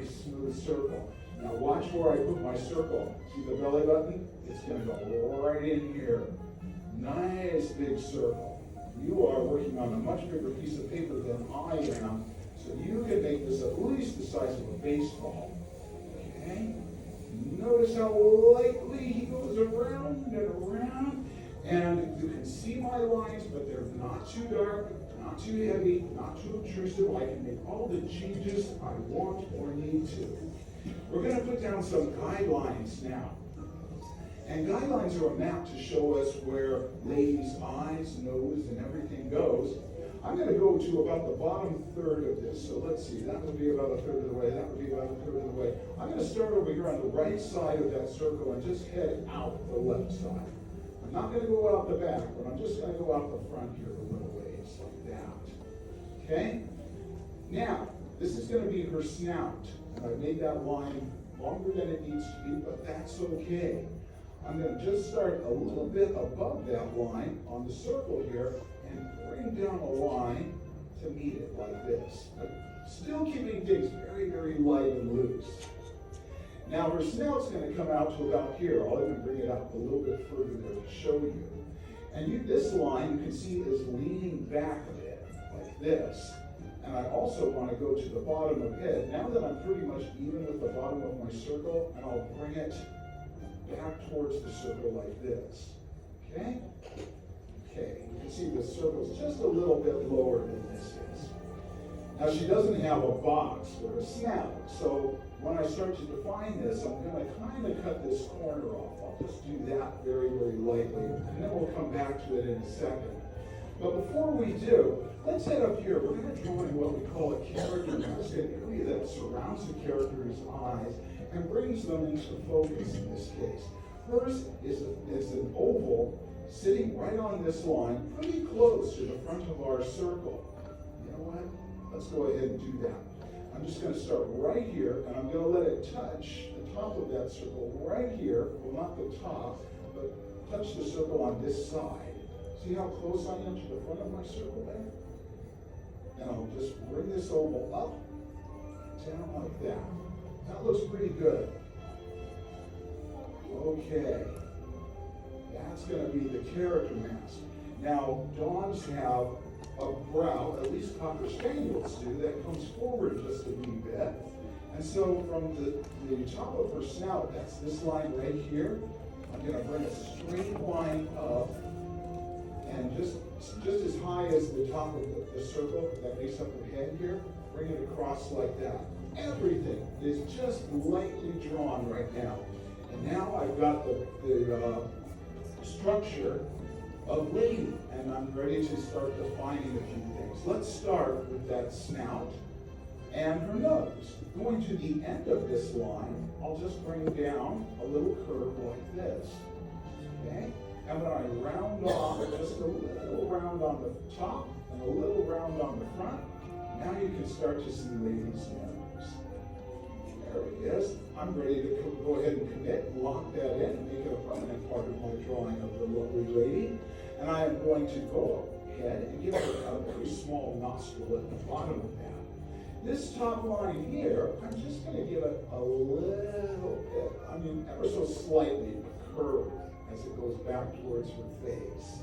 nice smooth circle. Now watch where I put my circle. See the belly button? It's going to go right in here. Nice big circle. You are working on a much bigger piece of paper than I am, so you can make this at least the size of a baseball. Okay? Notice how lightly he goes around and around. And you can see my lines, but they're not too dark, not too heavy, not too obtrusive. I can make all the changes I want or need to. We're going to put down some guidelines now. And guidelines are a map to show us where ladies' eyes, nose, and everything goes. I'm going to go to about the bottom third of this. So let's see, that would be about a third of the way, that would be about a third of the way. I'm going to start over here on the right side of that circle and just head out the left side. I'm not going to go out the back, but I'm just going to go out the front here a little ways, like that. Okay? Now, this is going to be her snout. And I've made that line longer than it needs to be, but that's okay. I'm going to just start a little bit above that line on the circle here and bring down a line to meet it like this. But still keeping things very, very light and loose. Now her snout's going to come out to about here. I'll even bring it up a little bit further there to show you. And this line, you can see, is leaning back a bit, like this. And I also want to go to the bottom of it. Now that I'm pretty much even with the bottom of my circle, and I'll bring it back towards the circle like this. Okay? Okay, you can see the circle's just a little bit lower than this is. Now she doesn't have a box or a snout, so when I start to define this, I'm going to kind of cut this corner off. I'll just do that very, very lightly, and then we'll come back to it in a second. But before we do, let's head up here. We're going to draw in what we call a character mask, an area that surrounds the character's eyes and brings them into focus in this case. Hers is an oval sitting right on this line, pretty close to the front of our circle. You know what? Let's go ahead and do that. I'm just going to start right here, and I'm going to let it touch the top of that circle right here. Well, not the top, but touch the circle on this side. See how close I am to the front of my circle there? And I'll just bring this oval up, down like that. That looks pretty good. Okay. That's going to be the character mask. Now, dogs have a brow, at least Cocker Spaniels do, that comes forward just a wee bit. And so from the top of her snout, that's this line right here, I'm going to bring a straight line up, and just as high as the top of the circle that makes up her head here, bring it across like that. Everything is just lightly drawn right now. And now I've got the structure of lady, and I'm ready to start defining a few things. Let's start with that snout and her nose. Going to the end of this line, I'll just bring down a little curve like this. Okay? And when I round off, just a little round on the top and a little round on the front, now you can start to see lady's nose. There it is. I'm ready to go ahead and commit, lock that in, and make it a permanent part of my drawing of the lovely lady. And I am going to go ahead and give her a very small nostril at the bottom of that. This top line here, I'm just going to give it a little bit, ever so slightly, curve as it goes back towards her face.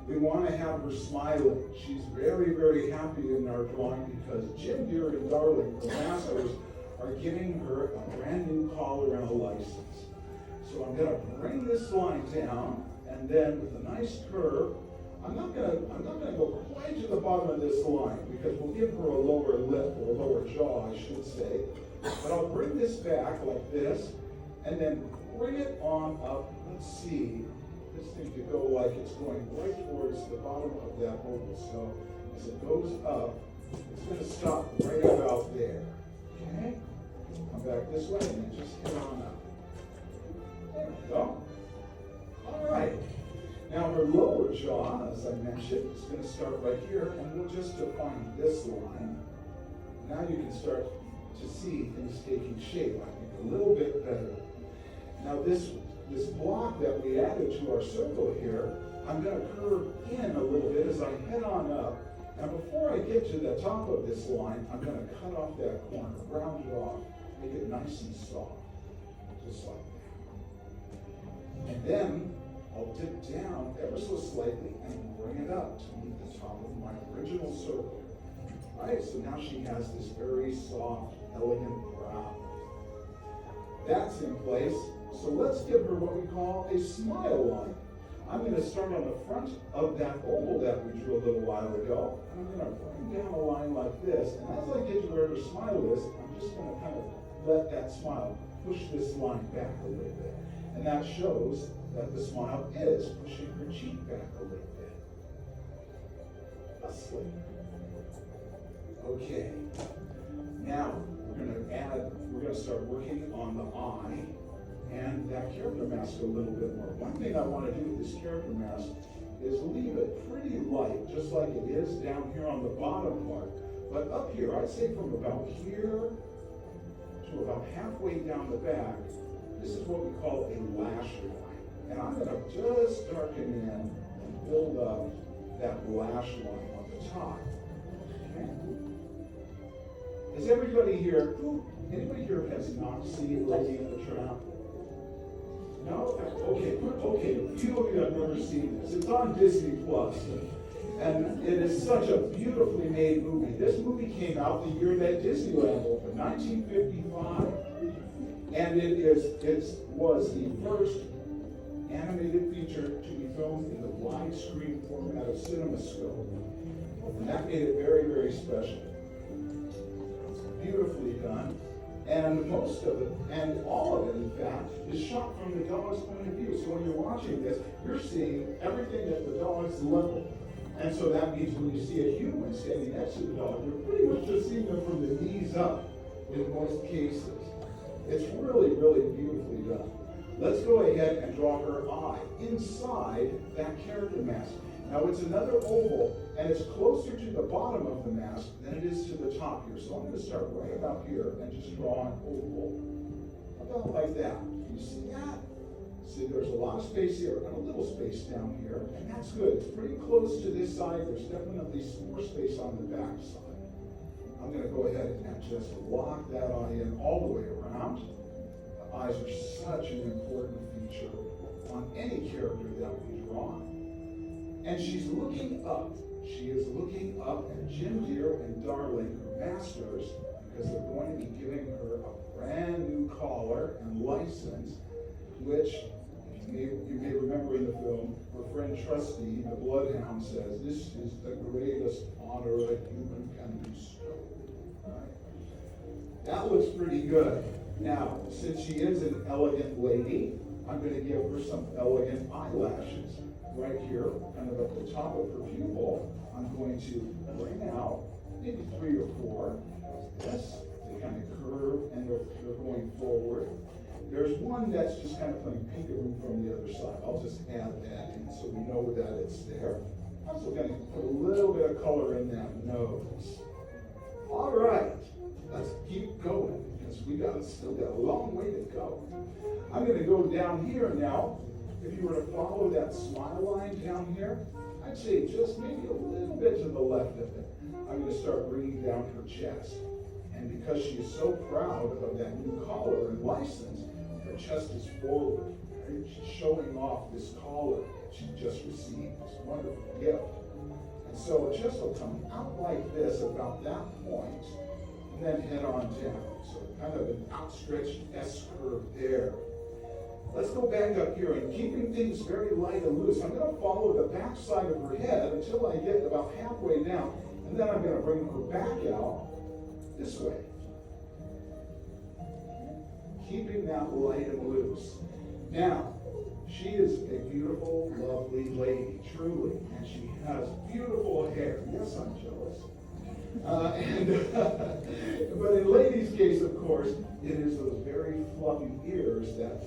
We want to have her smiling. She's very, very happy in our drawing because Jim Deere and Darling, the masters, are giving her a brand new collar and a license. So I'm going to bring this line down, and then with a nice curve, I'm not going to go quite to the bottom of this line because we'll give her a lower lip or a lower jaw, I should say. But I'll bring this back like this, and then bring it on up. Let's see, this thing could go like it's going right towards the bottom of that oval. So as it goes up, it's going to stop right about there. Okay? Come back this way and then just hit on up. There we go. All right. Now her lower jaw, as I mentioned, is going to start right here, and we'll just define this line. Now you can start to see things taking shape, I think, a little bit better. Now this block that we added to our circle here, I'm going to curve in a little bit as I head on up. And before I get to the top of this line, I'm going to cut off that corner, round it off. Make it nice and soft, just like that. And then I'll dip down ever so slightly and bring it up to meet the top of my original circle. All right, so now she has this very soft, elegant brow. That's in place. So let's give her what we call a smile line. I'm going to start on the front of that oval that we drew a little while ago, and I'm going to bring down a line like this. And as I get to where her smile is, I'm just going to kind of let that smile push this line back a little bit. And that shows that the smile is pushing her cheek back a little bit. Thusly. Okay. Now we're going to start working on the eye and that character mask a little bit more. One thing I want to do with this character mask is leave it pretty light, just like it is down here on the bottom part. But up here, I'd say from about here to about halfway down the back, this is what we call a lash line. And I'm going to just darken in and build up that lash line on the top. Okay. Is everybody here, anybody here has not seen Lady and the Tramp? No? Okay. A few of you have never seen this. It's on Disney Plus, and it is such a beautifully made movie. This movie came out the year that Disneyland opened, 1955, and it was the first animated feature to be filmed in the widescreen format of CinemaScope, and that made it very, very special. Beautifully done. And most of it, and all of it, in fact, is shot from the dog's point of view. So when you're watching this, you're seeing everything at the dog's level. And so that means when you see a human standing next to the dog, you're pretty much just seeing them from the knees up in most cases. It's really, really beautifully done. Let's go ahead and draw her eye inside that character mask. Now it's another oval, and it's closer to the bottom of the mask than it is to the top here. So I'm going to start right about here and just draw an oval. About like that. You see that? See, there's a lot of space here and a little space down here, and that's good. It's pretty close to this side. There's definitely more space on the back side. I'm going to go ahead and just lock that eye in all the way around. The eyes are such an important feature on any character that we draw. And she's looking up. She is looking up at Jim Deere and Darling, her masters, because they're going to be giving her a brand new collar and license, which you may remember in the film, her friend Trusty, the Bloodhound, says, "This is the greatest honor a human can bestow." Right? That looks pretty good. Now, since she is an elegant lady, I'm going to give her some elegant eyelashes. Right here, kind of at the top of her pupil, I'm going to bring out maybe 3 or 4. This, they kind of curve and they're going forward. There's one that's just kind of playing peekaboo from the other side. I'll just add that in so we know that it's there. I'm also going to put a little bit of color in that nose. All right, let's keep going because we still got a long way to go. I'm going to go down here now. If you were to follow that smile line down here, I'd say just maybe a little bit to the left of it. I'm going to start bringing down her chest. And because she is so proud of that new collar and license, her chest is forward. Right? She's showing off this collar that she just received, this wonderful gift. And so her chest will come out like this about that point, and then head on down. So kind of an outstretched S curve there. Let's go back up here, and keeping things very light and loose, I'm going to follow the back side of her head until I get about halfway down, and then I'm going to bring her back out this way. Keeping that light and loose. Now, she is a beautiful, lovely lady, truly, and she has beautiful hair. Yes, I'm jealous. But in Lady's case, of course, it is those very fluffy ears that,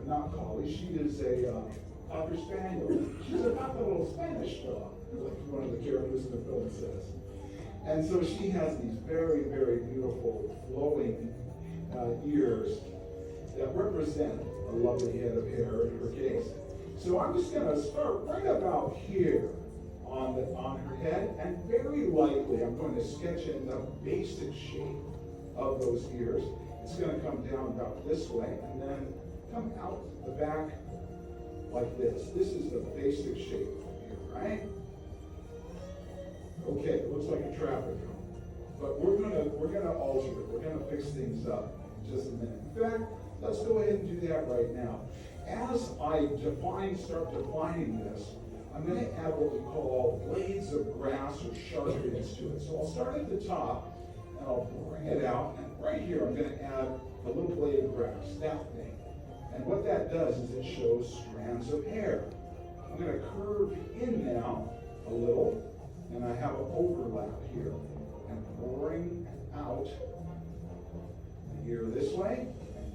not collie, she is a Cocker Spaniel. She's a little Spanish dog, like one of the characters in the film says. And so she has these very, very beautiful flowing ears that represent a lovely head of hair in her case. So I'm just going to start right about here on her head, and very lightly I'm going to sketch in the basic shape of those ears. It's going to come down about this way and then come out the back like this. This is the basic shape here, right? Okay, it looks like a traffic cone. But we're gonna alter it. We're gonna fix things up in just a minute. In fact, let's go ahead and do that right now. As I start defining this, I'm going to add what we call blades of grass or sharp ends to it. So I'll start at the top, and I'll bring it out, and right here I'm going to add a little blade of grass, that thing. And what that does is it shows strands of hair. I'm going to curve in now a little, and I have an overlap here, and bring out here this way,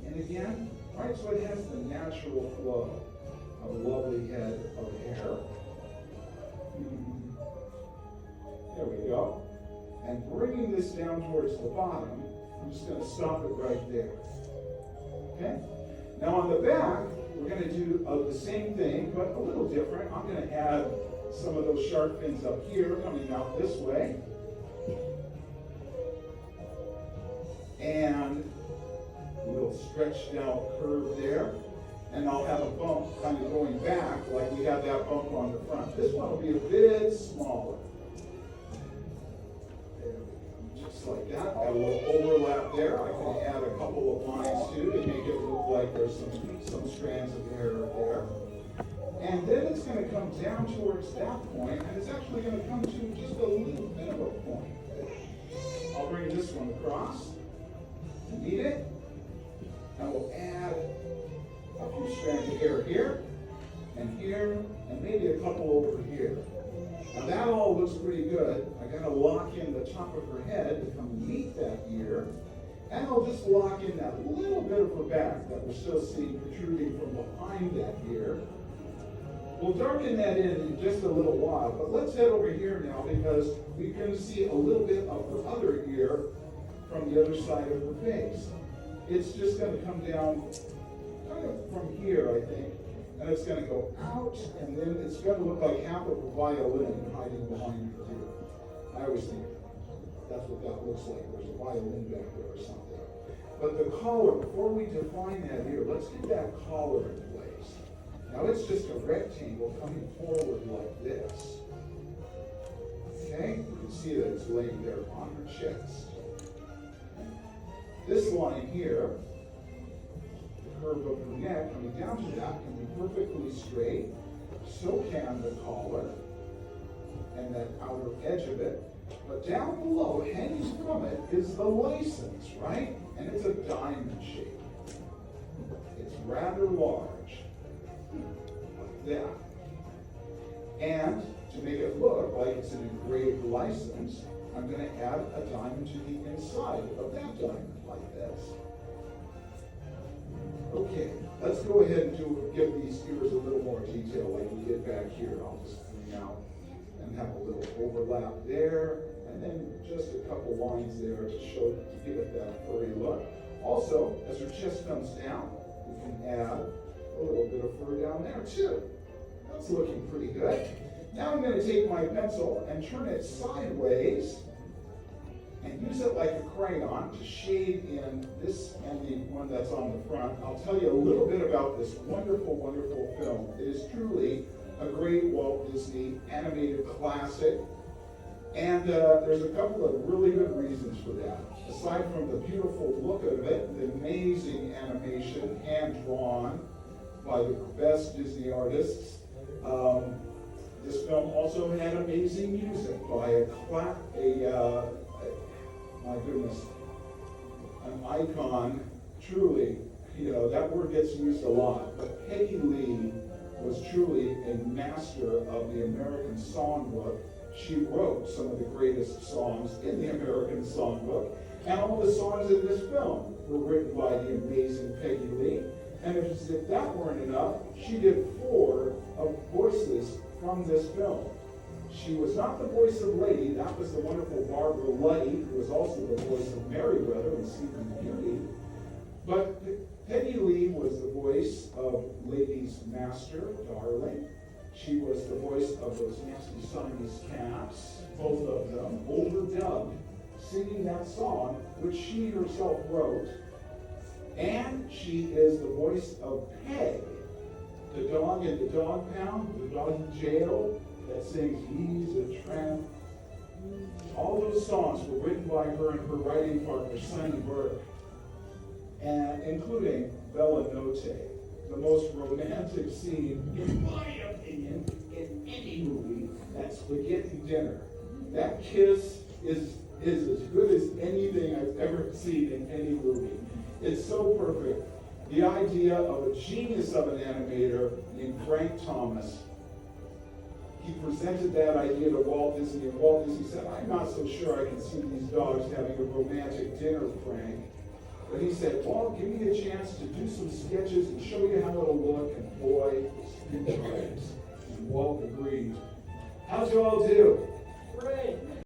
and in again. Right, so it has the natural flow of a lovely head of hair. There we go. And bringing this down towards the bottom, I'm just going to stop it right there. Okay? Now on the back, we're going to do the same thing, but a little different. I'm going to add some of those sharp fins up here, coming out this way. And a little stretched out curve there, and I'll have a bump kind of going back like we had that bump on the front. This one will be a bit smaller. There we go, just like that. Got a little overlap there. I can add a couple of lines too to make it look like there's some strands of hair there. And then it's going to come down towards that point, and it's actually going to come to just a little bit of a point. I'll bring this one across. Need it? And we'll add a few strands of hair here, and maybe a couple over here. Now that all looks pretty good. I gotta lock in the top of her head to come meet that ear, and I'll just lock in that little bit of her back that we're still seeing protruding from behind that ear. We'll darken that in just a little while, but let's head over here now because we're going to see a little bit of her other ear from the other side of her face. It's just going to come down kind of from here, I think, and it's going to go out, and then it's going to look like half of a violin hiding behind her ear. I always think that's what that looks like. There's a violin back there or something. But the collar, before we define that ear, let's get that collar in place. Now it's just a rectangle coming forward like this. Okay, you can see that it's laying there on her chest. This line here, the curve of her neck coming down to that, can be perfectly straight. So can the collar and that outer edge of it. But down below, hanging from it, is the license, right? And it's a diamond shape. It's rather large, like that. And to make it look like it's an engraved license, I'm going to add a diamond to the inside of that diamond, like this. Okay, let's go ahead and give these ears a little more detail like we did back here. I'll just bring out and have a little overlap there, and then just a couple lines there to give it that furry look. Also, as her chest comes down, we can add a little bit of fur down there too. That's looking pretty good. Now I'm going to take my pencil and turn it sideways and use it like a crayon to shade in this and the one that's on the front. I'll tell you a little bit about this wonderful, wonderful film. It is truly a great Walt Disney animated classic. And there's a couple of really good reasons for that. Aside from the beautiful look of it, the amazing animation, hand-drawn by the best Disney artists, this film also had amazing music by an icon, truly, that word gets used a lot, but Peggy Lee was truly a master of the American songbook. She wrote some of the greatest songs in the American songbook, and all the songs in this film were written by the amazing Peggy Lee. And as if that weren't enough, she did 4 voices from this film. She was not the voice of Lady. That was the wonderful Barbara Luddy, who was also the voice of Merryweather in Sleeping Beauty. But Peggy Lee was the voice of Lady's master, Darling. She was the voice of those nasty Siamese cats, both of them, overdubbed singing that song, which she herself wrote. And she is the voice of Peg, the dog in the dog pound, the dog in jail that sings "He's a Tramp." All those songs were written by her and her writing partner, Sonny Burke, and including Bella Notte, the most romantic scene, in my opinion, in any movie, that spaghetti dinner. That kiss is as good as anything I've ever seen in any movie. It's so perfect. The idea of a genius of an animator named Frank Thomas. He presented that idea to Walt Disney, and Walt Disney said, "I'm not so sure I can see these dogs having a romantic dinner, Frank." But he said, "Well, give me a chance to do some sketches and show you how it'll look," and boy, it's been great. And Walt agreed. How'd you all do? Great.